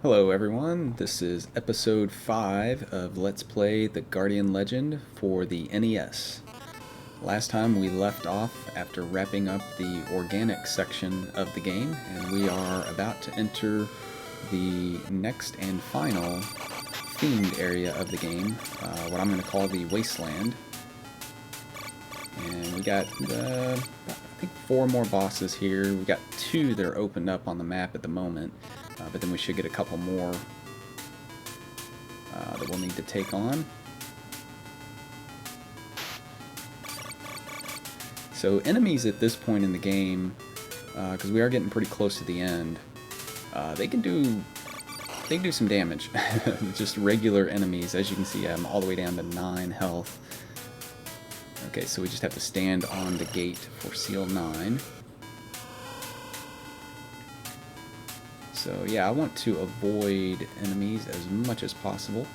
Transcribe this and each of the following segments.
Hello everyone, this is episode 5 of Let's Play The Guardian Legend for the NES. Last time we left off after wrapping up the organic section of the game, and we are about to enter the next and final themed area of the game, what I'm going to call the Wasteland. And we got, I think 4 more bosses here. We got 2 that are opened up on the map at the moment. But then we should get a couple more that we'll need to take on. So enemies at this point in the game, because we are getting pretty close to the end, they can do some damage. Just regular enemies, as you can see, I'm all the way down to 9 health. Okay, so we just have to stand on the gate for Seal 9. So yeah, I want to avoid enemies as much as possible.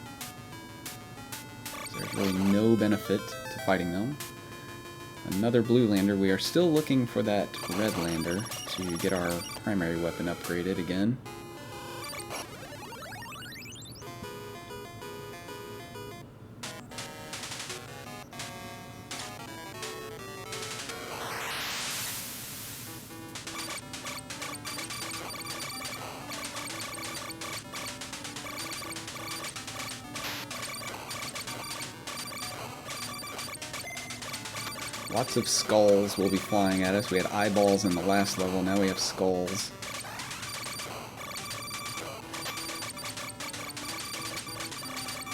So there's really no benefit to fighting them. Another blue lander. We are still looking for that red lander to get our primary weapon upgraded again. Lots of skulls will be flying at us. We had eyeballs in the last level, now we have skulls.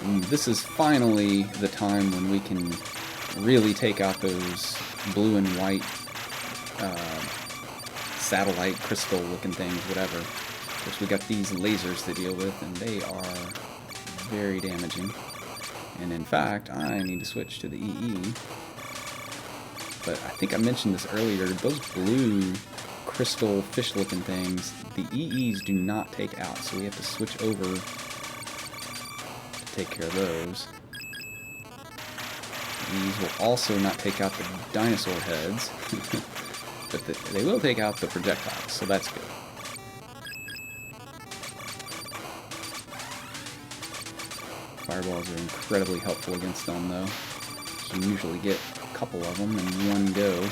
And this is finally the time when we can really take out those blue and white satellite crystal looking things, whatever. Of course, we got these lasers to deal with, and they are very damaging. And in fact, I need to switch to the EE. But I think I mentioned this earlier, those blue crystal fish-looking things, the EEs do not take out, so we have to switch over to take care of those. These will also not take out the dinosaur heads, but they will take out the projectiles, so that's good. Fireballs are incredibly helpful against them, though. You can usually get couple of them in one go.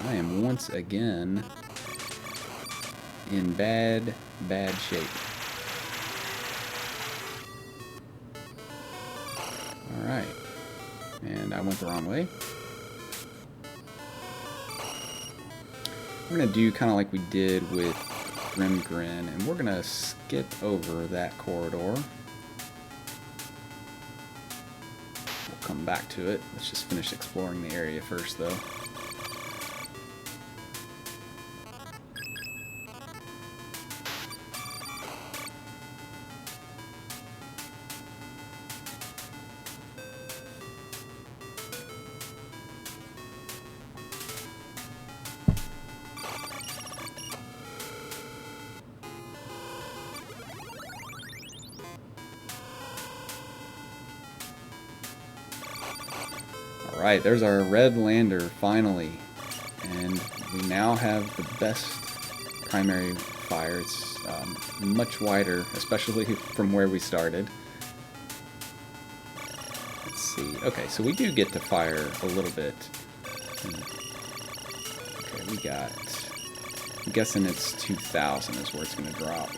I am once again in bad shape. Alright. And I went the wrong way. We're going to do kind of like we did with Grim Grin, and we're going to skip over that corridor. Come back to it. Let's just finish exploring the area first, though. Alright, there's our red lander, finally. And we now have the best primary fire. It's much wider, especially from where we started. Let's see. Okay, so we do get to fire a little bit. Okay, we got... I'm guessing it's 2,000 is where it's going to drop.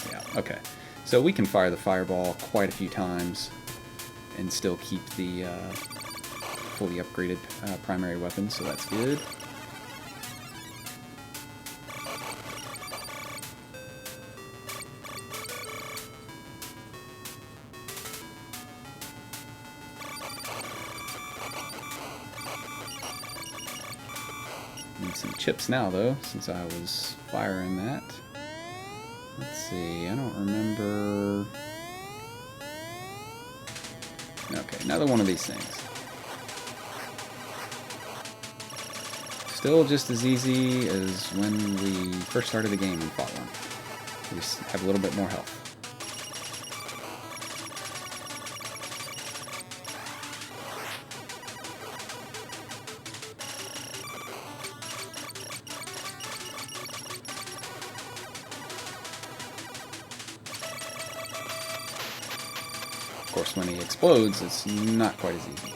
Yeah, okay. So we can fire the fireball quite a few times and still keep the fully upgraded primary weapon, so that's good. Need some chips now, though, since I was firing that. Let's see, I don't remember... Okay, another one of these things. Still just as easy as when we first started the game and fought one. We just have a little bit more health. course, when he explodes, it's not quite as easy.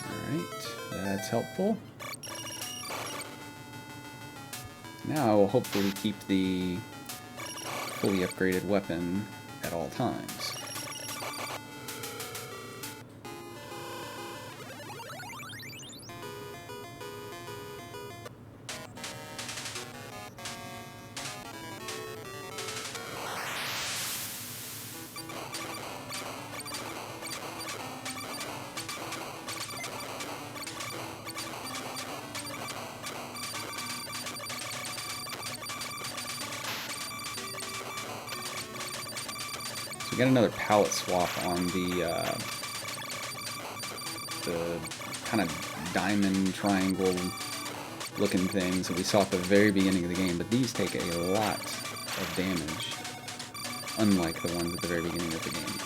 Alright, that's helpful. Now I will hopefully keep the fully upgraded weapon at all times. We got another palette swap on the kind of diamond triangle looking things that we saw at the very beginning of the game, but these take a lot of damage, unlike the ones at the very beginning of the game.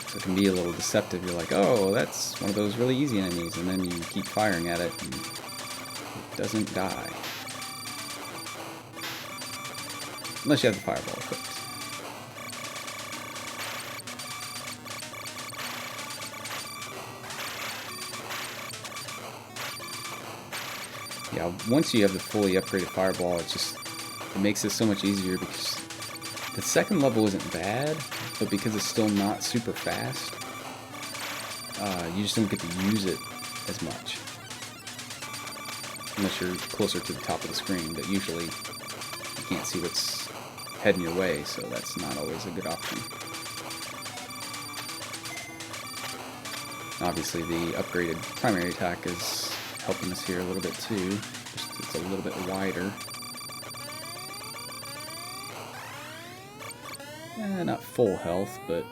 So it can be a little deceptive. You're like, oh, that's one of those really easy enemies, and then you keep firing at it, and it doesn't die. Unless you have the fireball equipped. Yeah, once you have the fully upgraded fireball, it makes this so much easier because the second level isn't bad, but because it's still not super fast, you just don't get to use it as much. Unless you're closer to the top of the screen, but usually you can't see what's heading your way, so that's not always a good option. Obviously the upgraded primary attack is helping us here a little bit too, just it's a little bit wider. Not full health, but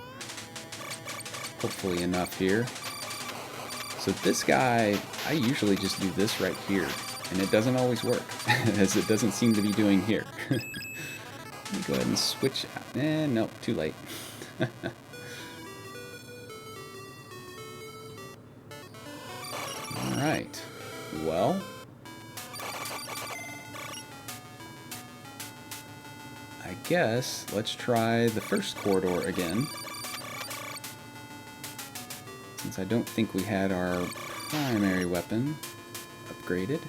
hopefully enough here. So this guy, I usually just do this right here, and it doesn't always work, as it doesn't seem to be doing here. Let me go ahead and switch out. Nope, too late. Alright. Well. I guess let's try the first corridor again. Since I don't think we had our primary weapon upgraded.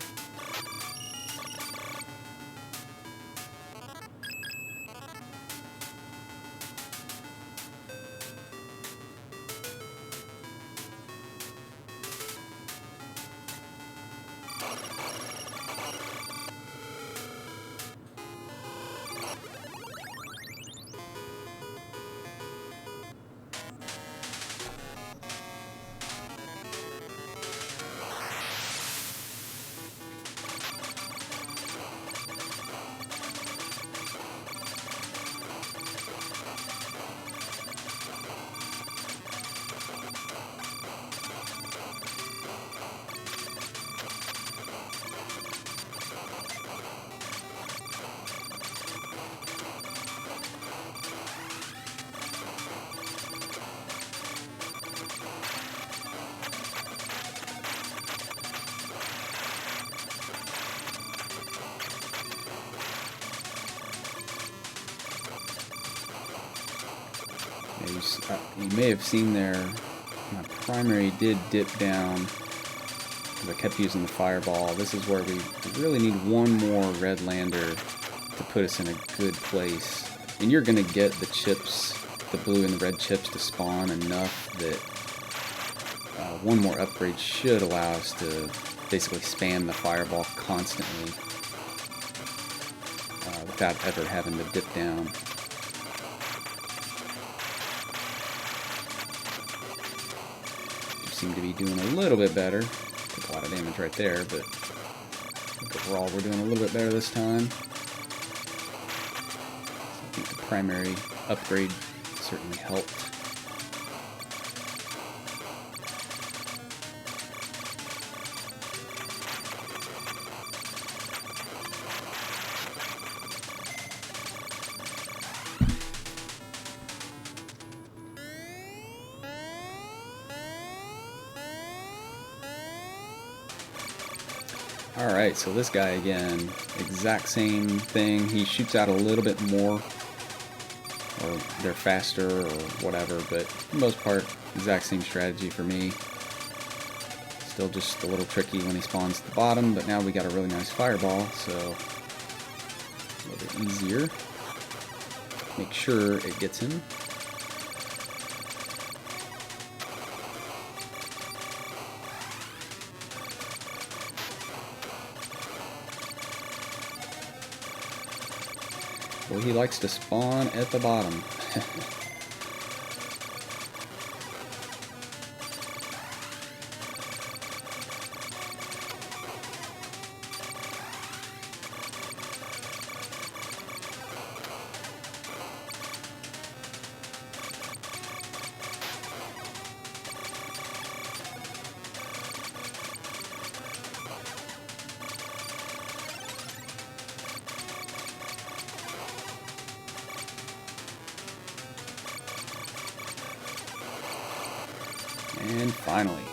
You may have seen there, my primary did dip down because I kept using the fireball. This is where we really need one more red lander to put us in a good place. And you're going to get the chips, the blue and the red chips to spawn enough that one more upgrade should allow us to basically spam the fireball constantly without ever having to dip down. Seem to be doing a little bit better. Took a lot of damage right there, but I think overall we're doing a little bit better this time. So I think the primary upgrade certainly helped. Alright, so this guy again, exact same thing. He shoots out a little bit more, or they're faster or whatever, but for the most part, exact same strategy for me. Still just a little tricky when he spawns at the bottom, but now we got a really nice fireball, so a little bit easier. Make sure it gets him. Well, he likes to spawn at the bottom. And finally.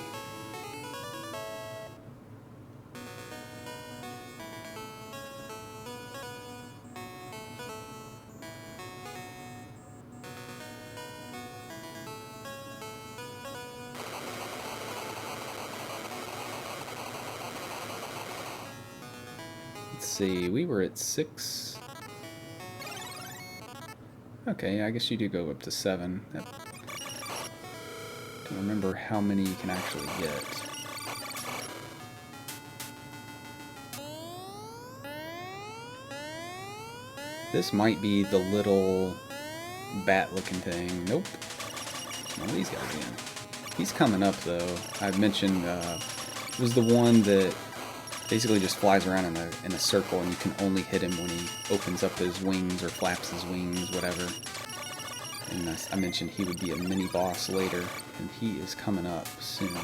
Let's see, we were at 6. Okay, I guess you do go up to 7. I don't remember how many you can actually get. This might be the little bat-looking thing. Nope. One of these guys again. He's coming up, though. I've mentioned it was the one that basically just flies around in a circle, and you can only hit him when he opens up his wings or flaps his wings, whatever. And I mentioned he would be a mini-boss later, and he is coming up soon.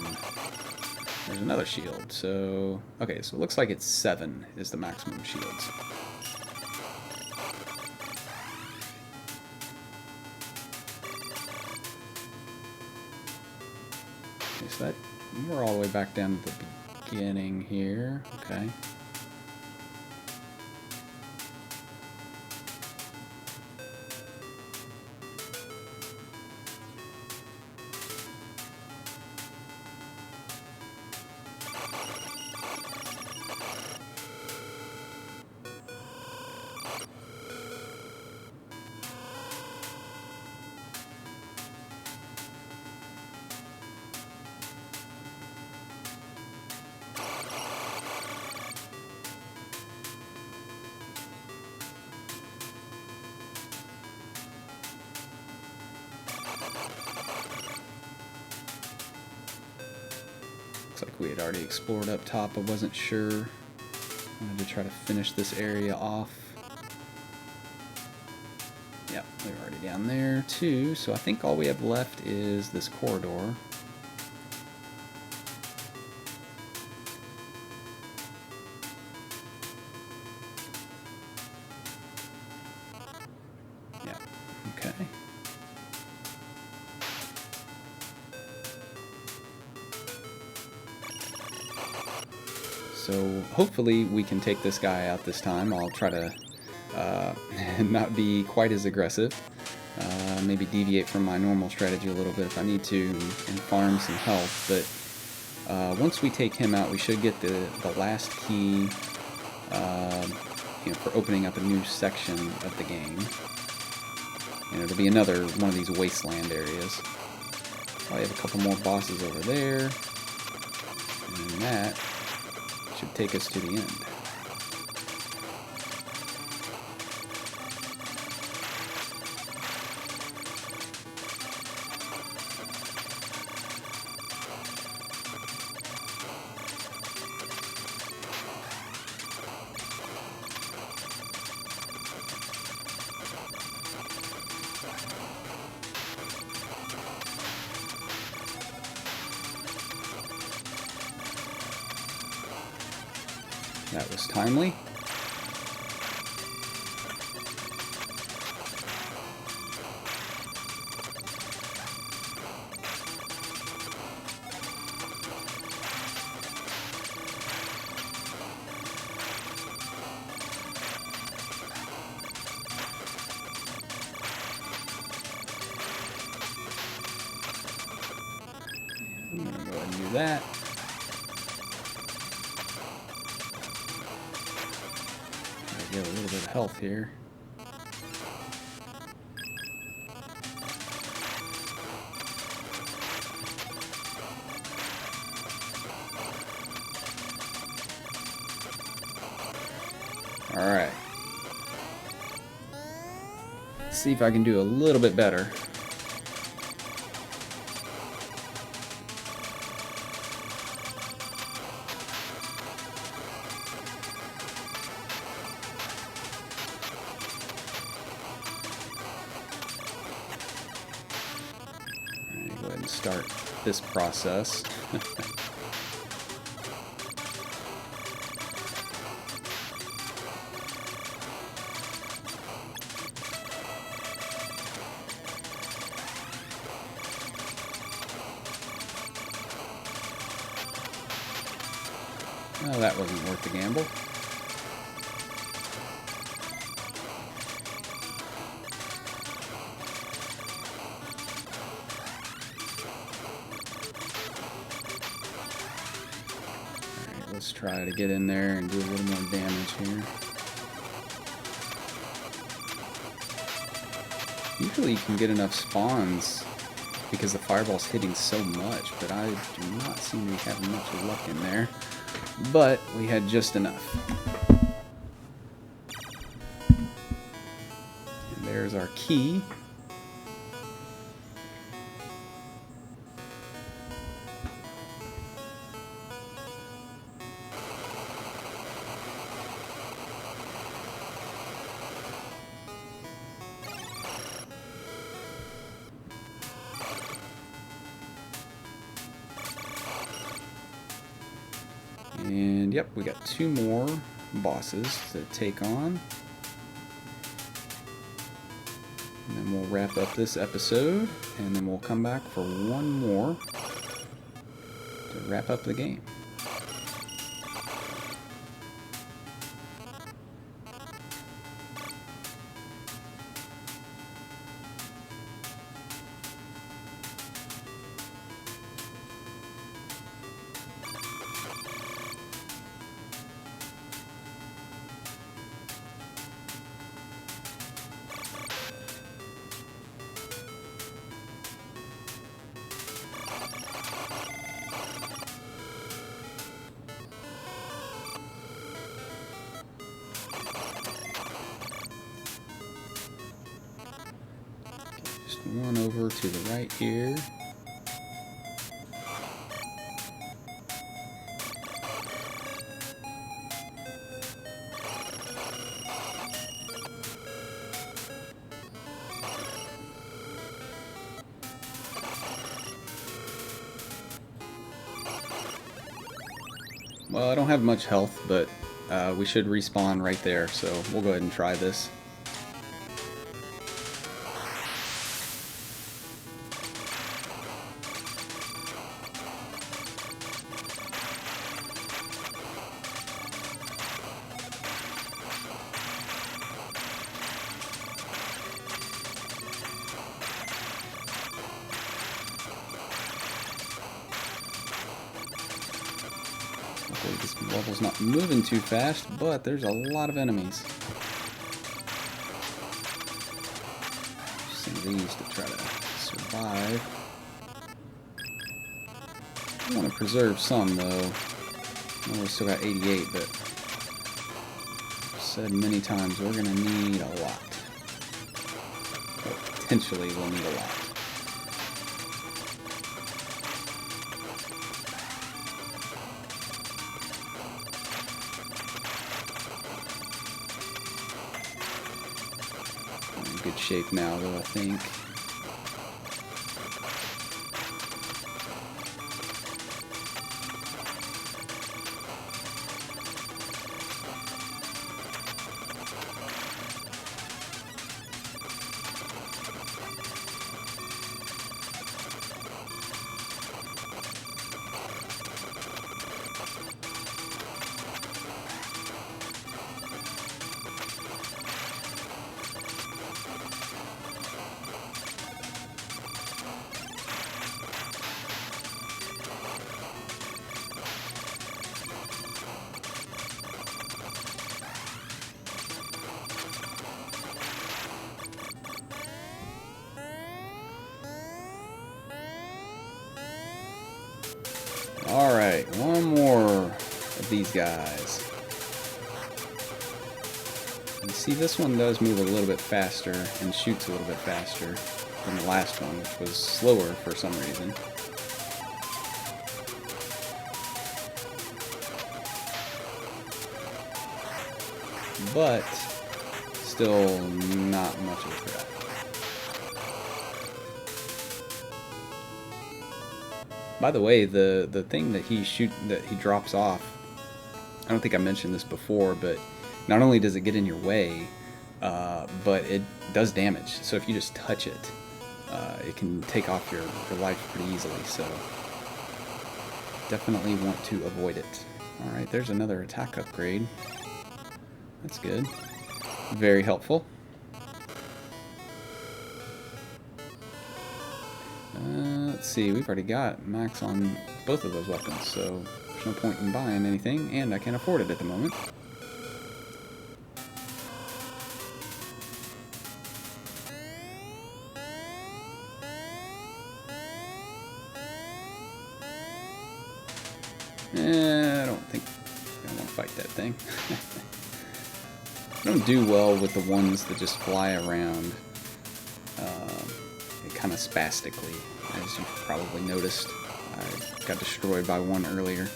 There's another shield, so... Okay, so it looks like it's 7 is the maximum shields. Okay, so that... We're all the way back down to the beginning here. Okay. Looks like we had already explored up top. I wasn't sure. I wanted to try to finish this area off. Yep, we were already down there too. So I think all we have left is this corridor. Yeah, okay. So hopefully we can take this guy out this time. I'll try to not be quite as aggressive. Maybe deviate from my normal strategy a little bit if I need to and farm some health. But once we take him out, we should get the last key for opening up a new section of the game. And it'll be another one of these wasteland areas. I have a couple more bosses over there. And that should take us to the end. That was timely. do that. Gotta get a little bit of health here. Alright. See if I can do a little bit better. Alright, go ahead and start this process. Oh, that wasn't worth the gamble. Alright, let's try to get in there and do a little more damage here. Usually you can get enough spawns because the fireball's hitting so much, but I do not seem to have much luck in there. But we had just enough. And there's our key. And yep, we got 2 more bosses to take on. And then we'll wrap up this episode, and then we'll come back for one more to wrap up the game. One over to the right here. Well, I don't have much health, but we should respawn right there, so we'll go ahead and try this. This level's not moving too fast, but there's a lot of enemies. Using these to try to survive. I want to preserve some, though. I know we still got 88, but I've said many times we're going to need a lot. Or potentially we'll need a lot. Good shape now, though, I think. these guys. You see, this one does move a little bit faster and shoots a little bit faster than the last one, which was slower for some reason. But still not much of a threat. By the way, the thing that he drops off, I don't think I mentioned this before, but not only does it get in your way, but it does damage. So if you just touch it, it can take off your life pretty easily. So definitely want to avoid it. Alright, there's another attack upgrade. That's good. Very helpful. Let's see, we've already got max on both of those weapons, so there's no point in buying anything, and I can't afford it at the moment. I don't think I want to fight that thing. I don't do well with the ones that just fly around kind of spastically, as you've probably noticed. I got destroyed by one earlier.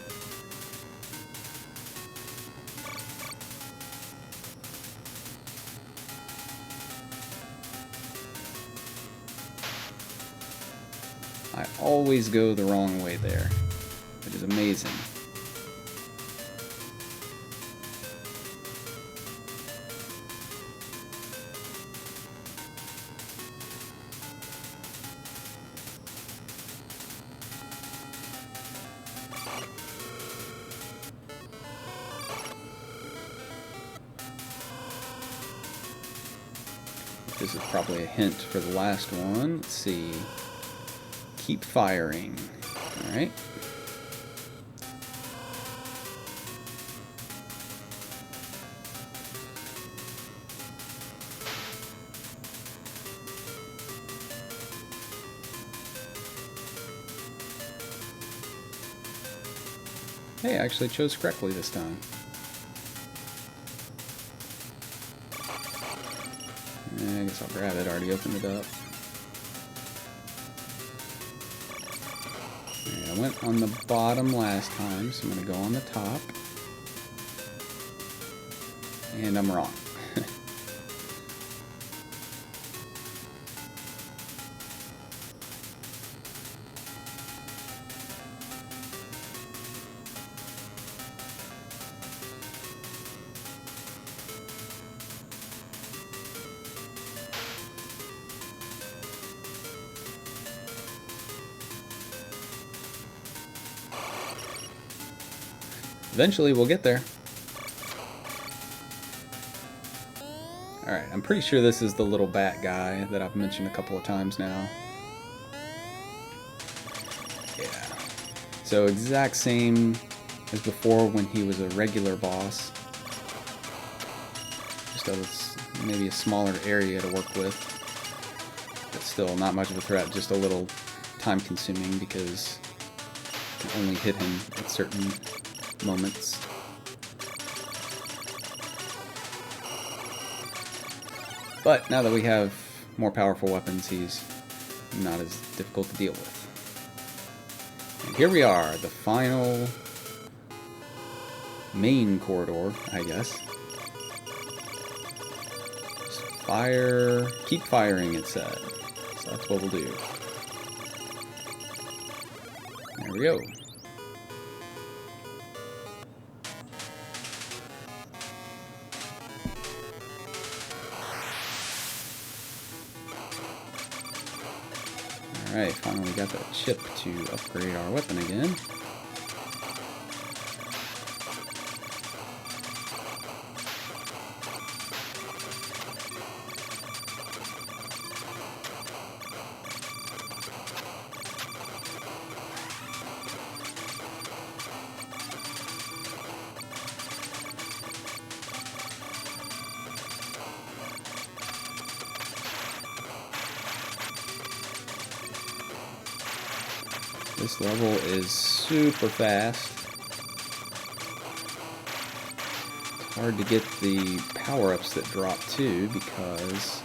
I always go the wrong way there, which is amazing. This is probably a hint for the last one. Let's see. Keep firing. Alright. Hey, I actually chose correctly this time. I guess I'll grab it. Already opened it up. Right, I went on the bottom last time, so I'm going to go on the top. And I'm wrong. Eventually we'll get there. Alright, I'm pretty sure this is the little bat guy that I've mentioned a couple of times now. Yeah. So exact same as before when he was a regular boss. Just maybe a smaller area to work with. But still not much of a threat, just a little time consuming because you can only hit him at certain moments. But now that we have more powerful weapons, he's not as difficult to deal with. And here we are, the final main corridor, I guess. Just fire, keep firing, it said. So that's what we'll do. There we go. Alright, finally got that chip to upgrade our weapon again. This level is super fast. hard to get the power-ups that drop too because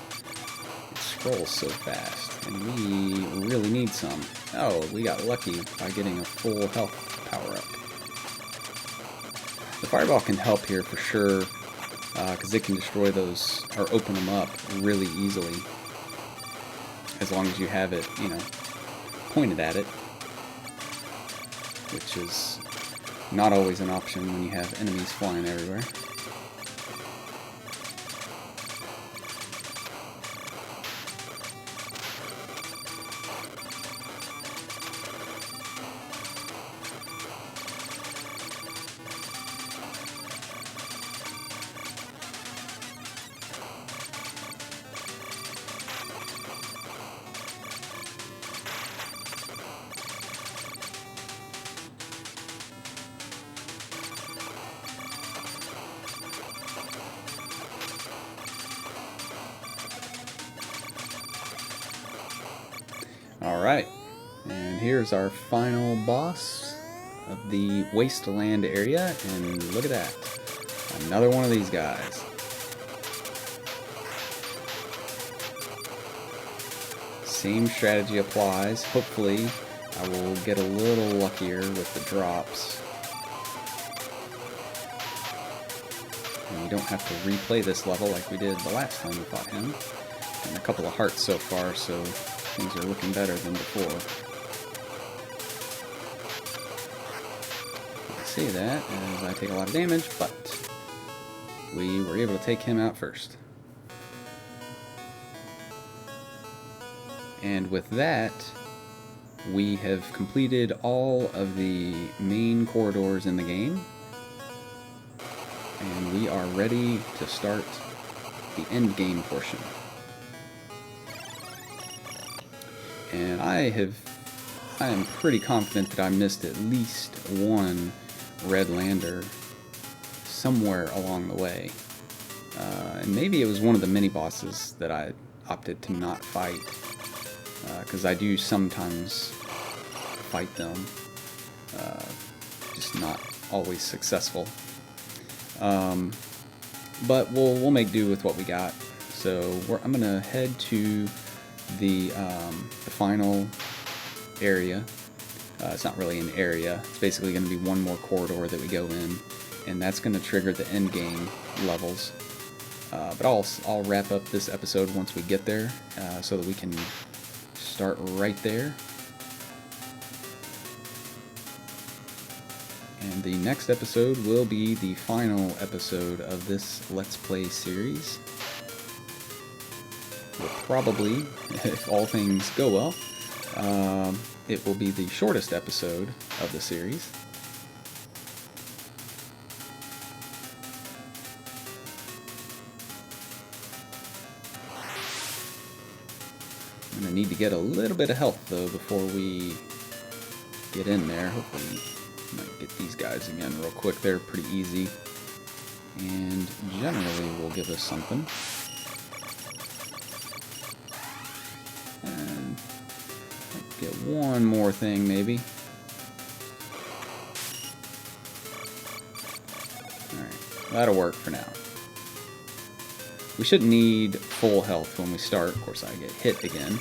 it scrolls so fast, and we really need some. Oh, we got lucky by getting a full health power-up. The fireball can help here for sure, because it can destroy those, or open them up really easily, as long as you have it, you know, pointed at it, which is not always an option when you have enemies flying everywhere. Alright, and here's our final boss of the wasteland area, and look at that, another one of these guys. Same strategy applies. Hopefully I will get a little luckier with the drops. And you don't have to replay this level like we did the last time we fought him. And a couple of hearts so far, so things are looking better than before. I say that as I take a lot of damage, but we were able to take him out first. And with that, we have completed all of the main corridors in the game. And we are ready to start the end game portion. And I am pretty confident that I missed at least one red lander somewhere along the way. And maybe it was one of the mini bosses that I opted to not fight, because I do sometimes fight them, just not always successful. But we'll make do with what we got. So I'm gonna head to the final area. It's not really an area. It's basically going to be one more corridor that we go in, and that's going to trigger the end game levels. But I'll wrap up this episode once we get there, so that we can start right there. And the next episode will be the final episode of this Let's Play series. Will probably, if all things go well, it will be the shortest episode of the series. I'm going to need to get a little bit of health, though, before we get in there. Hopefully, I might get these guys again real quick. They're pretty easy, and generally will give us something. And get one more thing, maybe. Alright, that'll work for now. We shouldn't need full health when we start. Of course, I get hit again.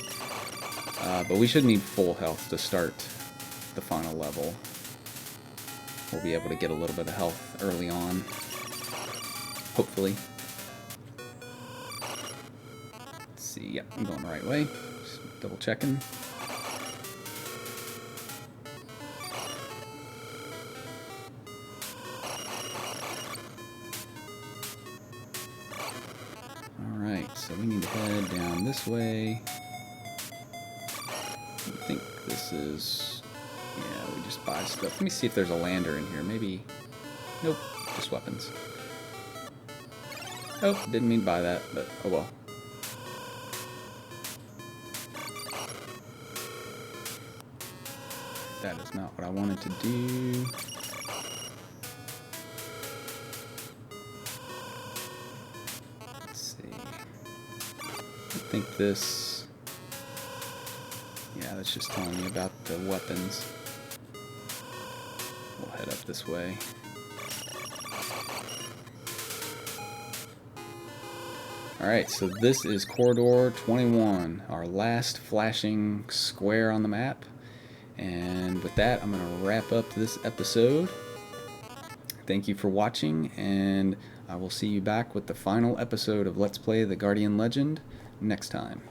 But we should need full health to start the final level. We'll be able to get a little bit of health early on. Hopefully. Let's see. Yep, I'm going the right way. Just double checking. Alright, so we need to head down this way. I think this is... yeah, we just buy stuff. Let me see if there's a lander in here. Maybe... nope, just weapons. Oh, didn't mean to buy that, but oh well. That is not what I wanted to do. Let's see. I think this... yeah, that's just telling me about the weapons. We'll head up this way. Alright, so this is Corridor 21, our last flashing square on the map. And with that, I'm going to wrap up this episode. Thank you for watching, and I will see you back with the final episode of Let's Play the Guardian Legend next time.